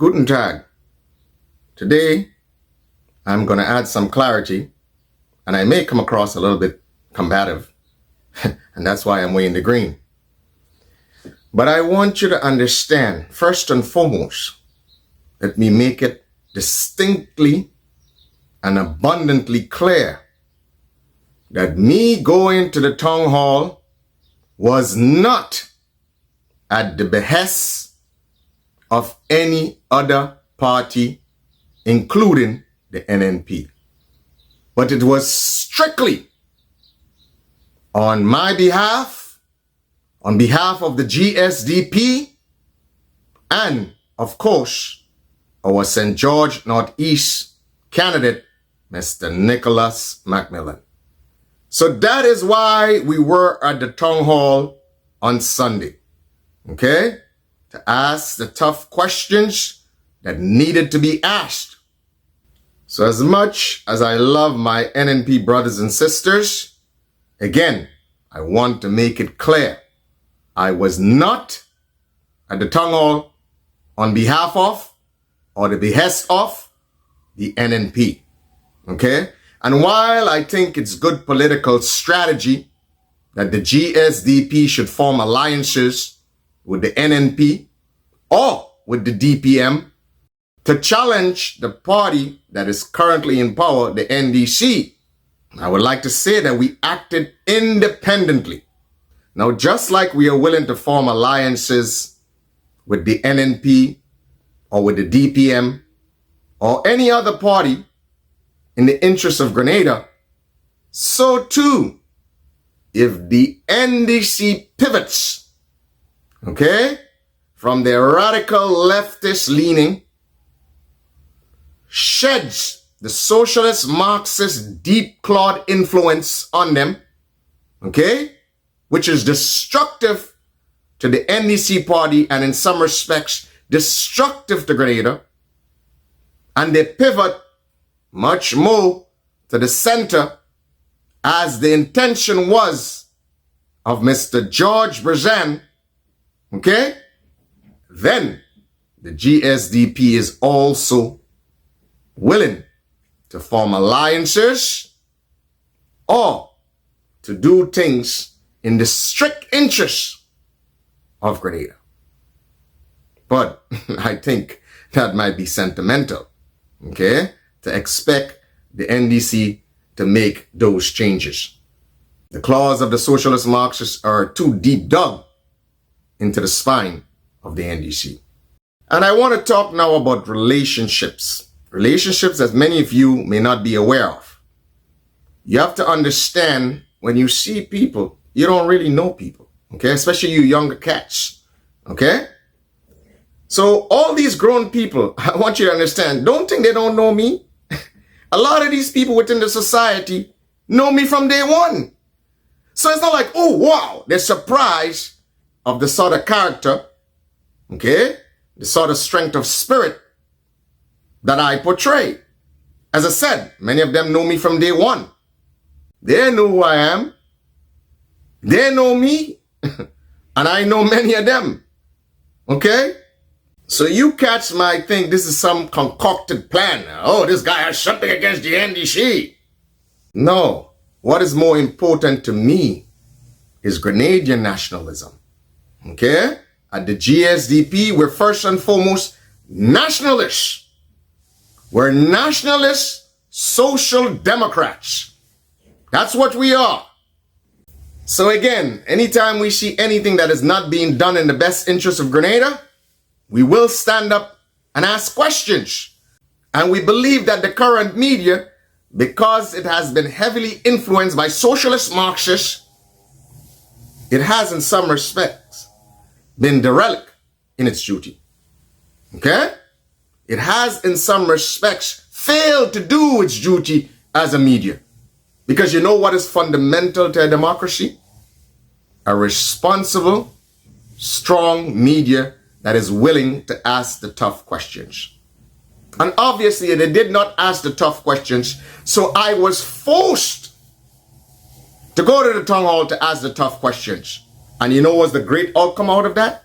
Guten Tag. Today, I'm going to add some clarity, and I may come across a little bit combative, and that's why I'm weighing the green. But I want you to understand, first and foremost, let me make it distinctly and abundantly clear that me going to the town hall was not at the behest of any other party, including the NNP. But it was strictly on my behalf, on behalf of the GSDP, and, of course, our St. George Northeast candidate, Mr. Nicholas Macmillan. So that is why we were at the town hall on Sunday, okay? To ask the tough questions that needed to be asked. So as much as I love my NNP brothers and sisters, again, I want to make it clear. I was not at the town hall on behalf of or the behest of the NNP, okay? And while I think it's good political strategy that the GSDP should form alliances with the NNP or with the DPM to challenge the party that is currently in power, the NDC, I would like to say that we acted independently. Now, just like we are willing to form alliances with the NNP or with the DPM or any other party in the interest of Grenada, so too, if the NDC pivots, okay, from their radical leftist leaning, sheds the socialist Marxist deep clawed influence on them, okay, which is destructive to the NDC party and in some respects destructive to Grenada, and they pivot much more to the center as the intention was of Mr. George Brazan, okay, then the GSDP is also willing to form alliances or to do things in the strict interest of Grenada. But I think that might be sentimental, okay, to expect the NDC to make those changes. The claws of the socialist Marxists are too deep dug into the spine of the NDC. And I want to talk now about relationships. Relationships that many of you may not be aware of. You have to understand when you see people, you don't really know people, okay? Especially you younger cats, okay? So all these grown people, I want you to understand, don't think they don't know me. A lot of these people within the society know me from day one. So it's not like, oh, wow, they're surprised of the sort of character, okay, the sort of strength of spirit that I portray. As I said, many of them know me from day one. They know who I am. They know me. And I know many of them. Okay? So you cats might think this is some concocted plan. Oh, this guy has something against the NDC. No. What is more important to me is Grenadian nationalism. Okay? At the GSDP, we're first and foremost nationalists. We're nationalist social democrats. That's what we are. So again, anytime we see anything that is not being done in the best interest of Grenada, we will stand up and ask questions. And we believe that the current media, because it has been heavily influenced by socialist Marxists, it has in some respects been derelict in its duty. Okay? It has in some respects failed to do its duty as a media. Because you know what is fundamental to a democracy? A responsible, strong media that is willing to ask the tough questions. And obviously they did not ask the tough questions, so I was forced to go to the town hall to ask the tough questions. And you know what's the great outcome out of that?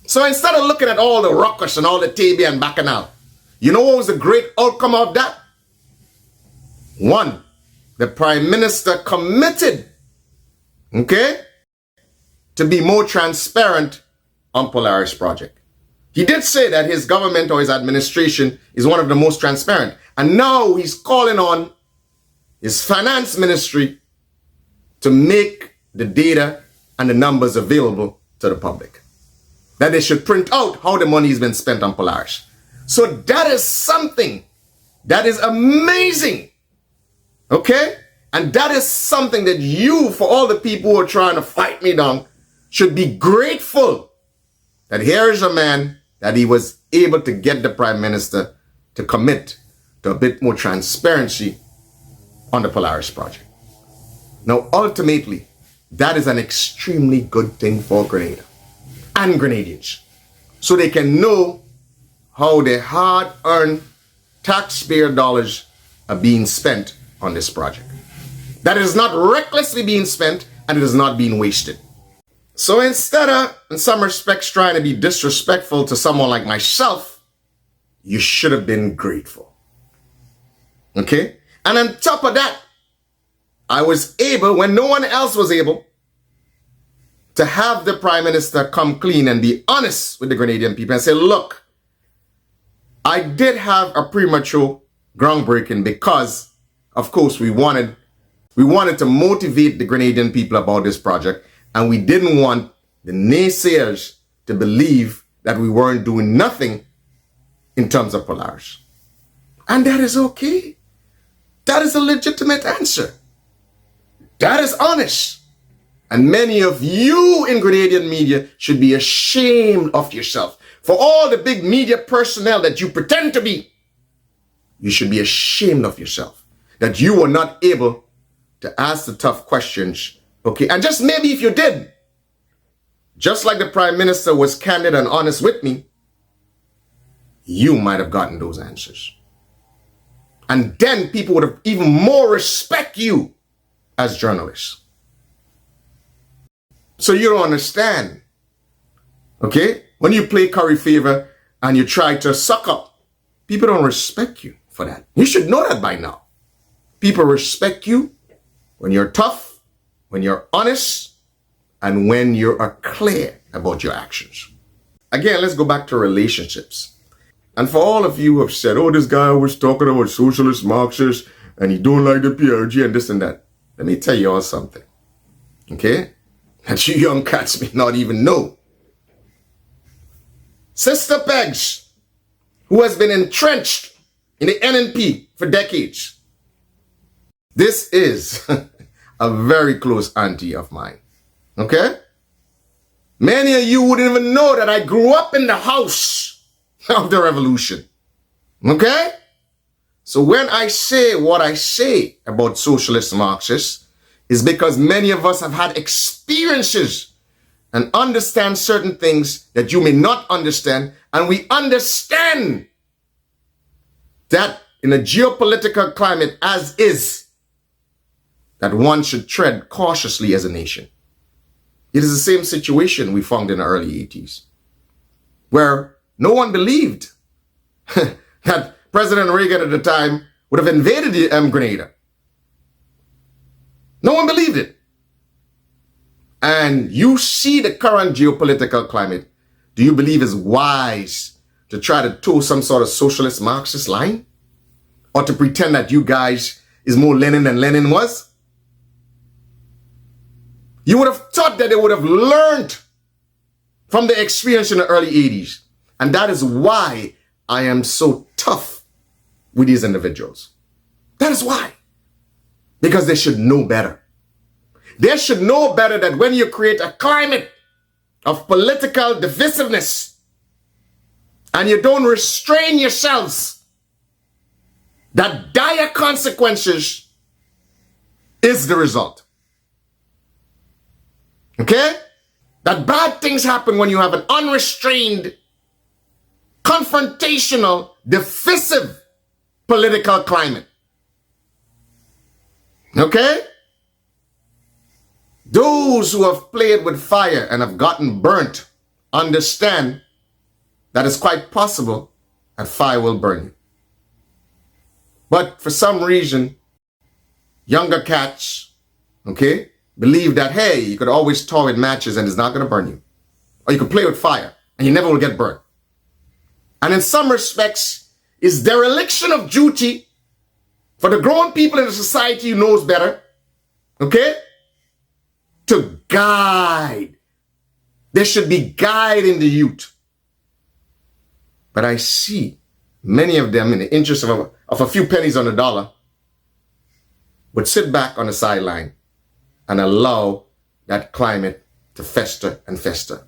So instead of looking at all the ruckus and all the Tabia and Bacchanal, you know what was the great outcome of that? One, the Prime Minister committed, okay, to be more transparent on Polaris project. He did say that his government or his administration is one of the most transparent. And now he's calling on his finance ministry to make the data and the numbers available to the public. That they should print out how the money has been spent on Polaris. So that is something that is amazing. Okay? And that is something that you, for all the people who are trying to fight me down, should be grateful that here is a man that he was able to get the Prime Minister to commit to a bit more transparency on the Polaris project. Now, ultimately, that is an extremely good thing for Grenada and Grenadians, so they can know how their hard-earned taxpayer dollars are being spent on this project. That it is not recklessly being spent and it is not being wasted. So instead of, in some respects, trying to be disrespectful to someone like myself, you should have been grateful. Okay? And on top of that, I was able, when no one else was able, to have the Prime Minister come clean and be honest with the Grenadian people and say, look, I did have a premature groundbreaking because, of course, we wanted to motivate the Grenadian people about this project, and we didn't want the naysayers to believe that we weren't doing nothing in terms of Polaris. And that is okay. That is a legitimate answer. That is honest. And many of you in Grenadian media should be ashamed of yourself. For all the big media personnel that you pretend to be, you should be ashamed of yourself that you were not able to ask the tough questions. Okay, and just maybe if you did, just like the Prime Minister was candid and honest with me, you might have gotten those answers. And then people would have even more respect you as journalists. So you don't understand, okay? When you play curry favor and you try to suck up, people don't respect you for that. You should know that by now. People respect you when you're tough, when you're honest, and when you are clear about your actions. Again, let's go back to relationships. And for all of you who have said, oh, this guy was talking about socialist Marxists and he don't like the PRG and this and that. Let me tell you all something, okay? That you young cats may not even know. Sister Pegs, who has been entrenched in the NNP for decades, this is a very close auntie of mine, okay? Many of you wouldn't even know that I grew up in the house of the revolution, okay? So when I say what I say about socialist Marxists, is because many of us have had experiences and understand certain things that you may not understand. And we understand that in a geopolitical climate as is, that one should tread cautiously as a nation. It is the same situation we found in the early 80s, where no one believed that President Reagan at the time would have invaded Grenada. No one believed it. And you see the current geopolitical climate. Do you believe it's wise to try to toe some sort of socialist Marxist line? Or to pretend that you guys is more Lenin than Lenin was? You would have thought that they would have learned from the experience in the early 80s. And that is why I am so tough with these individuals. That is why. Because they should know better. They should know better that when you create a climate of political divisiveness and you don't restrain yourselves, that dire consequences is the result. Okay? That bad things happen when you have an unrestrained, confrontational, divisive political climate. Okay? Those who have played with fire and have gotten burnt understand that it's quite possible that fire will burn you. But for some reason, younger cats, okay, believe that, hey, you could always toy with matches and it's not going to burn you. Or you could play with fire and you never will get burned. And in some respects, it's dereliction of duty for the grown people in the society who knows better, okay, to guide. There should be guiding the youth. But I see many of them, in the interest of a few pennies on the dollar, would sit back on the sideline and allow that climate to fester and fester.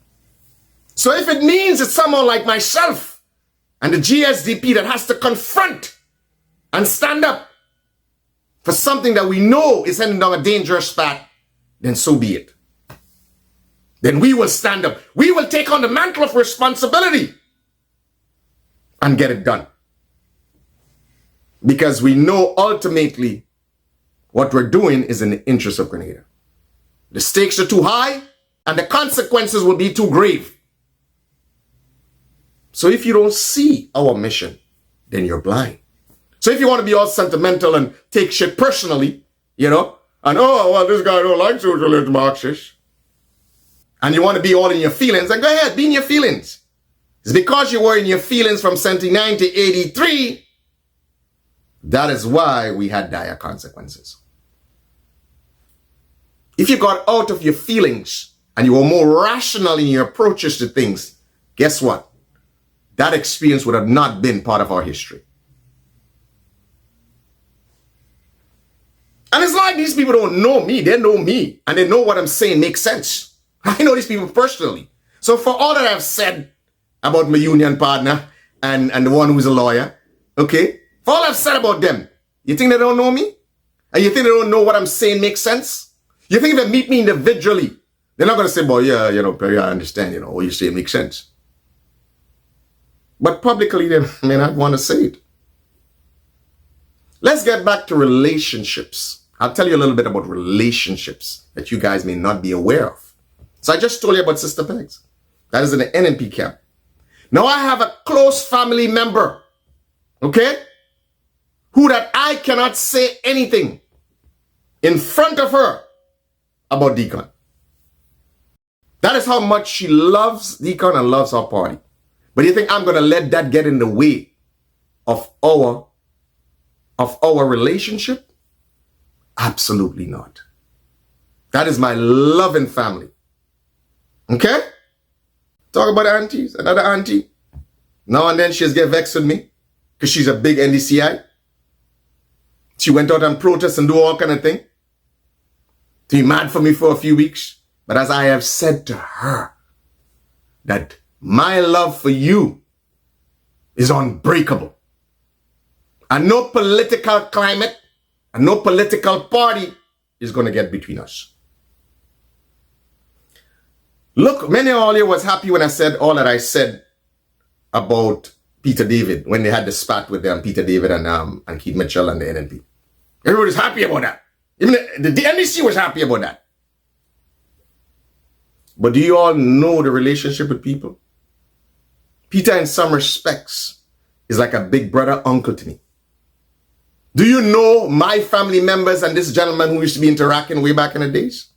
So if it means it's someone like myself and the GSDP that has to confront and stand up for something that we know is heading down a dangerous path, then so be it. Then we will stand up. We will take on the mantle of responsibility and get it done. Because we know ultimately what we're doing is in the interest of Grenada. The stakes are too high and the consequences will be too grave. So if you don't see our mission, then you're blind. So if you want to be all sentimental and take shit personally, you know, and oh, well, this guy don't like socialist Marxists, and you want to be all in your feelings, then go ahead, be in your feelings. It's because you were in your feelings from 79 to 83, that is why we had dire consequences. If you got out of your feelings and you were more rational in your approaches to things, guess what? That experience would have not been part of our history. And it's like these people don't know me. They know me. And they know what I'm saying makes sense. I know these people personally. So for all that I've said about my union partner and the one who's a lawyer, okay? For all I've said about them, you think they don't know me? And you think they don't know what I'm saying makes sense? You think if they meet me individually, they're not going to say, boy, yeah, you know, Perry, I understand, you know, what you say makes sense. But publicly, they may not want to say it. Let's get back to relationships. I'll tell you a little bit about relationships that you guys may not be aware of. So I just told you about Sister Pegs. That is in the NNP camp. Now I have a close family member, okay, who that I cannot say anything in front of her about Deacon. That is how much she loves Deacon and loves our party. But you think I'm going to let that get in the way of our relationship? Absolutely not. That is my loving family. Okay? Talk about aunties. Another auntie. Now and then she's get vexed with me because she's a big NDCI. She went out and protest and do all kind of thing. To be mad for me for a few weeks. But as I have said to her, that my love for you is unbreakable. And no political climate and no political party is going to get between us. Look, many of you was happy when I said all that I said about Peter David, when they had the spat with them, Peter David and Keith Mitchell and the NNP. Everybody's happy about that. Even the NDC was happy about that. But do you all know the relationship with people? Peter, in some respects, is like a big brother, uncle to me. Do you know my family members and this gentleman who used to be interacting way back in the days?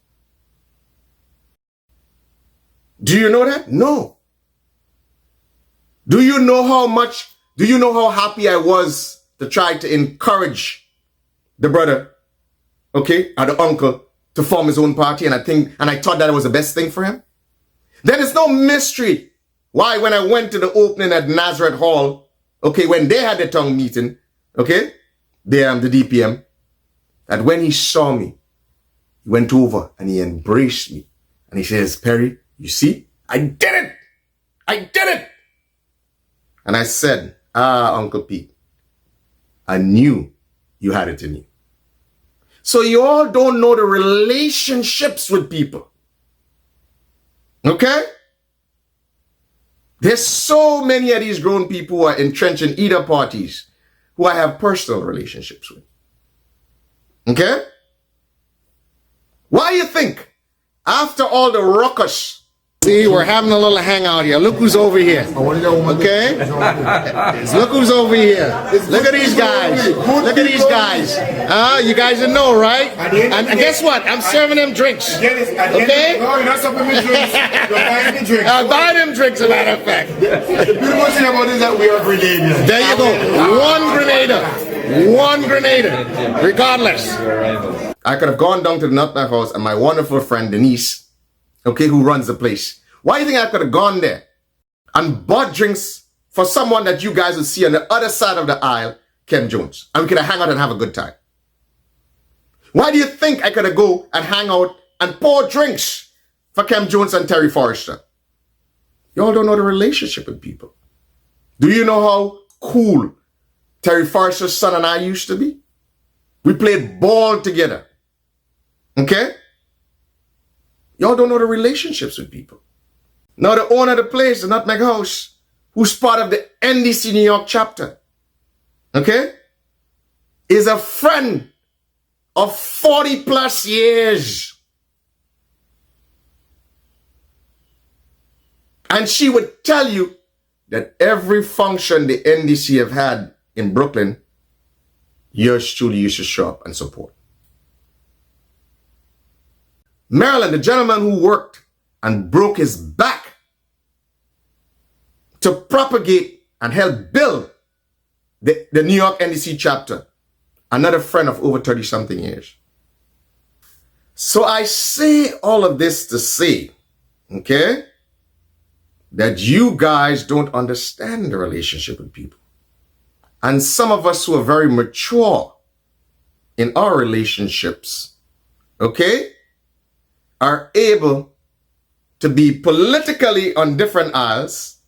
Do you know that? No. Do you know how happy I was to try to encourage the brother, okay, or the uncle to form his own party, and I thought that was the best thing for him? Then it's no mystery why when I went to the opening at Nazareth Hall, okay, when they had the town meeting, okay, the DPM, that when he saw me, he went over and he embraced me. And he says, Perry, you see, I did it. I did it. And I said, Uncle Pete, I knew you had it in you. So you all don't know the relationships with people. Okay? There's so many of these grown people who are entrenched in either parties who I have personal relationships with. Okay? Why do you think, after all the ruckus See, we're having a little hangout here. Look who's over here. Okay? Look who's over here. Look at these guys. Look at these guys. You guys know, right? And guess what? I'm serving them drinks. Okay? No, you're not serving me drinks. You're buying me drinks. I'll buy them drinks, as a matter of fact. The beautiful thing about it is that we are Grenadians. There you go. One Grenada. One Grenada. Regardless. I could have gone down to the Nutmeg House and my wonderful friend Denise, okay, who runs the place. Why do you think I could have gone there and bought drinks for someone that you guys would see on the other side of the aisle, Ken Jones, and we could have hang out and have a good time? Why do you think I could have go and hang out and pour drinks for Ken Jones and Terry Forrester? Y'all don't know the relationship with people. Do you know how cool Terry Forrester's son and I used to be? We played ball together. Okay? Y'all don't know the relationships with people. Now the owner of the place, the Nutmeg House, who's part of the NDC New York chapter, okay, is a friend of 40 plus years. And she would tell you that every function the NDC have had in Brooklyn, yours truly used to show up and support. Maryland, the gentleman who worked and broke his back to propagate and help build the New York NDC chapter, another friend of over 30-something years. So I say all of this to say, okay, that you guys don't understand the relationship with people. And some of us who are very mature in our relationships, okay, are able to be politically on different aisles,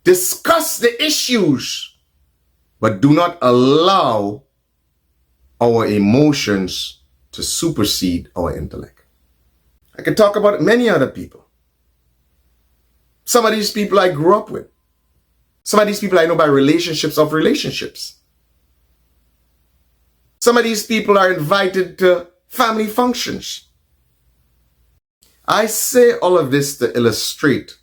discuss the issues, but do not allow our emotions to supersede our intellect. I can talk about many other people. Some of these people I grew up with. Some of these people I know by relationships of relationships. Some of these people are invited to family functions. I say all of this to illustrate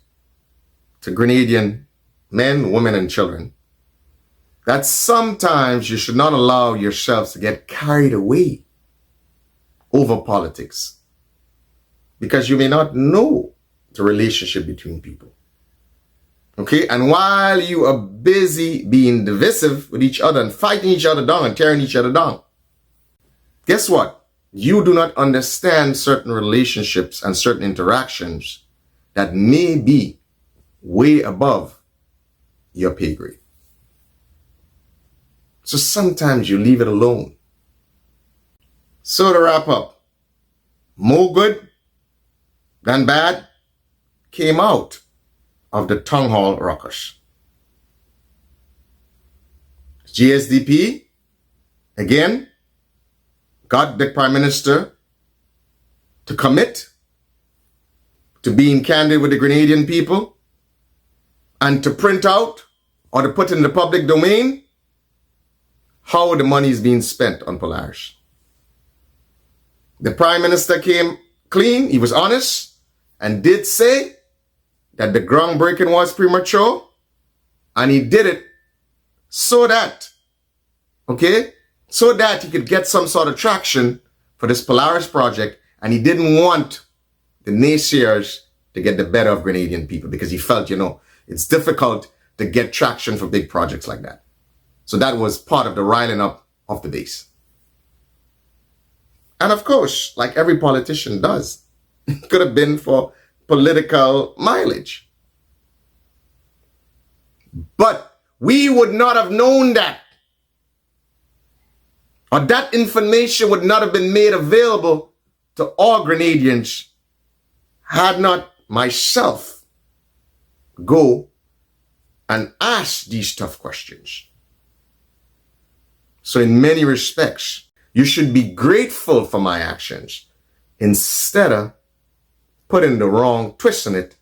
to Grenadian men, women, and children that sometimes you should not allow yourselves to get carried away over politics because you may not know the relationship between people. Okay, and while you are busy being divisive with each other and fighting each other down and tearing each other down, guess what? You do not understand certain relationships and certain interactions that may be way above your pay grade. So sometimes you leave it alone. So to wrap up, more good than bad came out of the town hall ruckus. GSDP, again, got the Prime Minister to commit to being candid with the Grenadian people and to print out or to put in the public domain how the money is being spent on Polaris. The Prime Minister came clean, he was honest, and did say that the groundbreaking was premature, and he did it so that, okay, so that he could get some sort of traction for this Polaris project, and he didn't want the naysayers to get the better of Grenadian people because he felt, you know, it's difficult to get traction for big projects like that. So that was part of the riling up of the base. And of course, like every politician does, it could have been for political mileage. But we would not have known that, or that information would not have been made available to all Grenadians had not myself go and ask these tough questions. So in many respects, you should be grateful for my actions instead of putting the wrong twist on it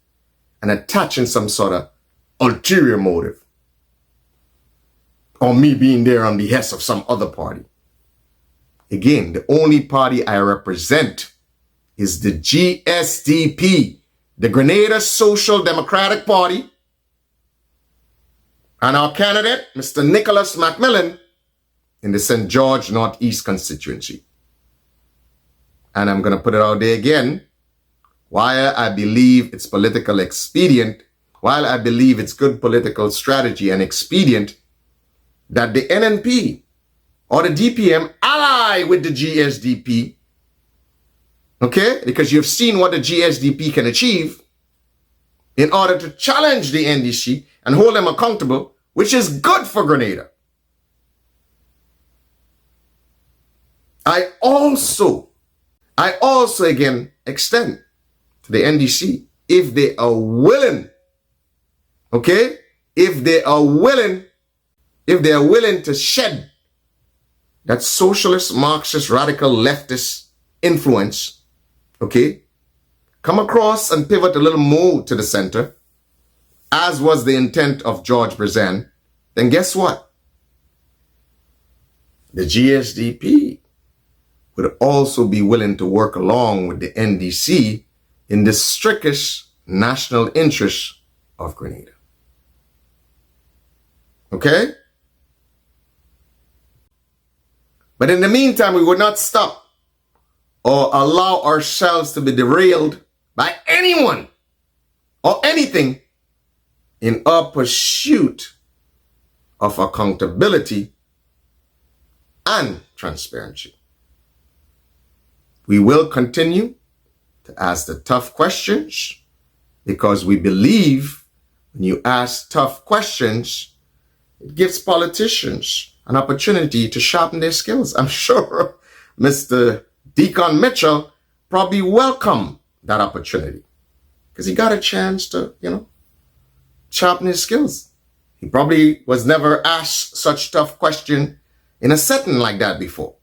and attaching some sort of ulterior motive or me being there on behest of some other party. Again, the only party I represent is the GSDP, the Grenada Social Democratic Party, and our candidate, Mr. Nicholas Macmillan, in the St. George Northeast constituency. And I'm going to put it out there again. While I believe it's political expedient, while I believe it's good political strategy and expedient that the NNP or the DPM ally with the GSDP, okay, because you've seen what the GSDP can achieve in order to challenge the NDC and hold them accountable, which is good for Grenada. I also again extend to the NDC, if they are willing, okay, if they are willing to shed that socialist, Marxist, radical, leftist influence, okay, come across and pivot a little more to the center, as was the intent of George Brazan, then guess what? The GSDP would also be willing to work along with the NDC in the strictest national interest of Grenada. Okay? But in the meantime, we would not stop or allow ourselves to be derailed by anyone or anything in our pursuit of accountability and transparency. We will continue to ask the tough questions because we believe when you ask tough questions, it gives politicians an opportunity to sharpen their skills. I'm sure Mr. Deacon Mitchell probably welcomed that opportunity because he got a chance to, sharpen his skills. He probably was never asked such tough question in a setting like that before.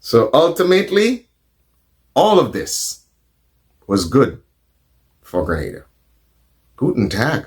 So ultimately, all of this was good for Grenada. Guten Tag.